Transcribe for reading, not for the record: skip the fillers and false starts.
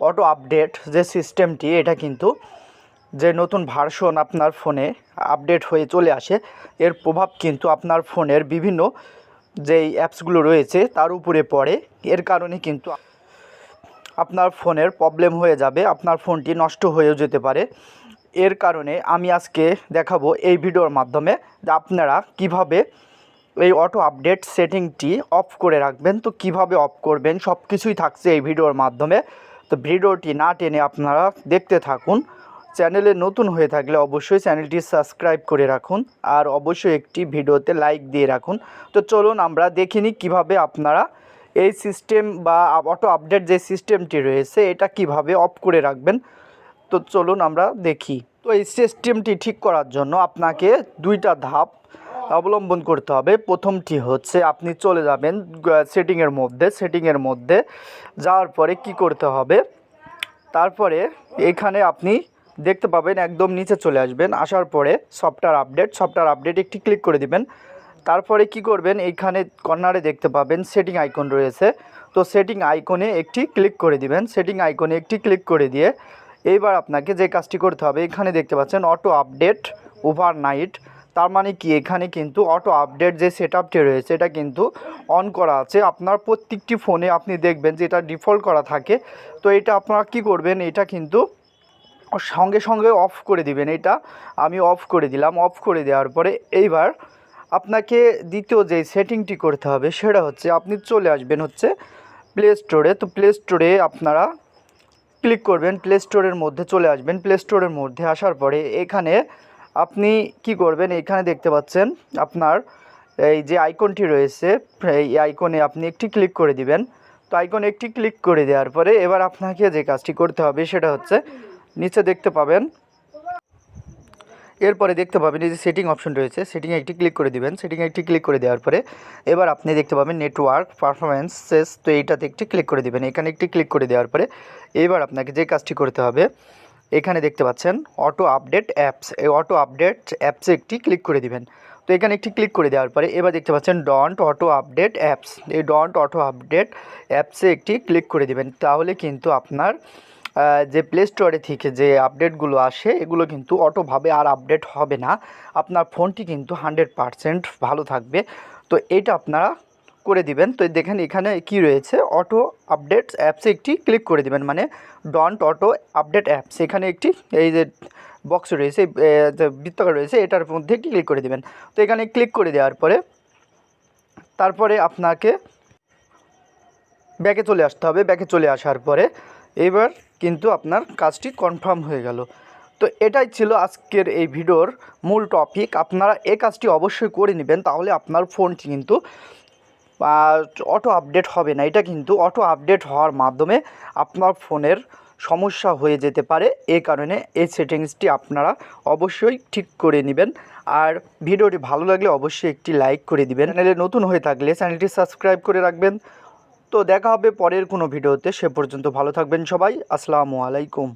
Auto update যে সিস্টেমটি, এটা কিন্তু যে নতুন ভার্সন আপনার ফোনে আপডেট হয়ে চলে আসে, এর প্রভাব কিন্তু আপনার ফোনের বিভিন্ন যেই অ্যাপসগুলো রয়েছে তার উপরে পড়ে। এর কারণে কিন্তু আপনার ফোনের প্রবলেম হয়ে যাবে, আপনার ফোনটি নষ্ট হয়েও যেতে পারে। এর কারণে আমি আজকে দেখাবো এই ভিডিওর মাধ্যমে যে আপনারা কিভাবে এই অটো আপডেট সেটিংটি অফ করে রাখবেন। তো কিভাবে অফ করবেন সব কিছুই থাকছে এই ভিডিওর মাধ্যমে। তো ভিডিওটি না টেনে আপনারা দেখতে থাকুন। চ্যানেলে নতুন হয়ে থাকলে অবশ্যই চ্যানেলটি সাবস্ক্রাইব করে রাখুন, আর অবশ্যই একটি ভিডিওতে লাইক দিয়ে রাখুন। তো চলুন আমরা দেখে নিই কীভাবে আপনারা এই সিস্টেম বা অটো আপডেট যে সিস্টেমটি রয়েছে এটা কিভাবে অফ করে রাখবেন। তো চলুন আমরা দেখি। তো এই সিস্টেমটি ঠিক করার জন্য আপনাকে দুইটা ধাপ অবলম্বন করতে হবে। প্রথমটি হচ্ছে আপনি চলে যাবেন সেটিংয়ের মধ্যে যাওয়ার পরে কি করতে হবে, তারপরে এখানে আপনি দেখতে পাবেন একদম নিচে চলে আসবেন। আসার পরে সফটওয়্যার আপডেট একটি ক্লিক করে দিবেন। তারপরে কি করবেন, এইখানে কর্নারে দেখতে পাবেন সেটিং আইকন রয়েছে। তো সেটিং আইকনে একটি ক্লিক করে দিবেন। সেটিং আইকনে একটি ক্লিক করে দিয়ে এইবার আপনাকে যে কাজটি করতে হবে, এখানে দেখতে পাচ্ছেন অটো আপডেট ওভারনাইট। তার মানে কি, এখানে কিন্তু অটো আপডেট যে সেটআপটি রয়েছে এটা কিন্তু অন করা আছে। আপনার প্রত্যেকটি ফোনে আপনি দেখবেন যে এটা ডিফল্ট করা থাকে। তো এটা আপনারা কি করবেন, এটা কিন্তু সঙ্গে সঙ্গে অফ করে দিবেন। এটা আমি অফ করে দিলাম। অফ করে দেওয়ার পরে এইবার আপনাকে দ্বিতীয় যে সেটিংটি করতে হবে সেটা হচ্ছে আপনি চলে আসবেন হচ্ছে প্লে স্টোরে। তো প্লে স্টোরে আপনারা ক্লিক করবেন, প্লে স্টোরের মধ্যে চলে আসবেন। প্লে স্টোরের মধ্যে আসার পরে এখানে আপনি কি করবেন, এখানে দেখতে পাচ্ছেন আপনার এই যে আইকনটি রয়েছে, এই আইকনে আপনি একটি ক্লিক করে দিবেন। তো আইকনে একটি ক্লিক করে দেওয়ার পরে এবার আপনাকে যে কাজটি করতে হবে সেটা হচ্ছে নিচে দেখতে পাবেন, এরপরে দেখতে পাবেন এই যে সেটিং অপশন রয়েছে, সেটিংয়ে একটি ক্লিক করে দিবেন। সেটিংয়ে একটি ক্লিক করে দেওয়ার পরে এবার আপনি দেখতে পাবেন নেটওয়ার্ক পারফরমেন্সেস। তো এইটাতে একটি ক্লিক করে দিবেন। এখানে একটি ক্লিক করে দেওয়ার পরে এবার আপনাকে যে কাজটি করতে হবে, এখানে দেখতে পাচ্ছেন অটো আপডেট অ্যাপস, এই অটো আপডেট অ্যাপসে একটি ক্লিক করে দিবেন। তো এখানে একটি ক্লিক করে দেওয়ার পরে এবার দেখতে পাচ্ছেন ডন্ট অটো আপডেট অ্যাপস, এই ডন্ট অটো আপডেট অ্যাপসে একটি ক্লিক করে দিবেন। তাহলে কিন্তু আপনার যে প্লে স্টোরে থেকে যে আপডেটগুলো আসে এগুলো কিন্তু অটোভাবে আর আপডেট হবে না। আপনার ফোনটি কিন্তু 100% ভালো থাকবে। তো এটা আপনারা করে দিবেন। তো দেখেন এখানে কি রয়েছে, অটো আপডেট অ্যাপসে একটি ক্লিক করে দিবেন, মানে ডন্ট অটো আপডেট অ্যাপস। এখানে একটি এই যে বক্স রয়েছে, যে বৃত্তাকার রয়েছে, এটার মধ্যে একটি ক্লিক করে দিবেন। তো এখানে ক্লিক করে দেওয়ার পরে তারপরে আপনাকে ব্যাকে চলে আসতে হবে। ব্যাকে চলে আসার পরে এবার কিন্তু আপনার কাজটি কনফার্ম হয়ে গেল। তো এটাই ছিল আজকের এই ভিডিওর মূল টপিক। আপনারা এই কাজটি অবশ্যই করে নেবেন, তাহলে আপনার ফোনটি কিন্তু অটো আপডেট হবে না। এটা কিন্তু অটো আপডেট হওয়ার মাধ্যমে আপনার ফোনের সমস্যা হয়ে যেতে পারে। এই কারণে এই সেটিংসটি আপনারা অবশ্যই ঠিক করে নেবেন। আর ভিডিওটি ভালো লাগলে অবশ্যই একটি লাইক করে দিবেন। চ্যানেলে নতুন হয়ে থাকলে চ্যানেলটি সাবস্ক্রাইব করে রাখবেন। তো দেখা হবে পরের কোনো ভিডিওতে। সে পর্যন্ত ভালো থাকবেন সবাই। আসসালামু আলাইকুম।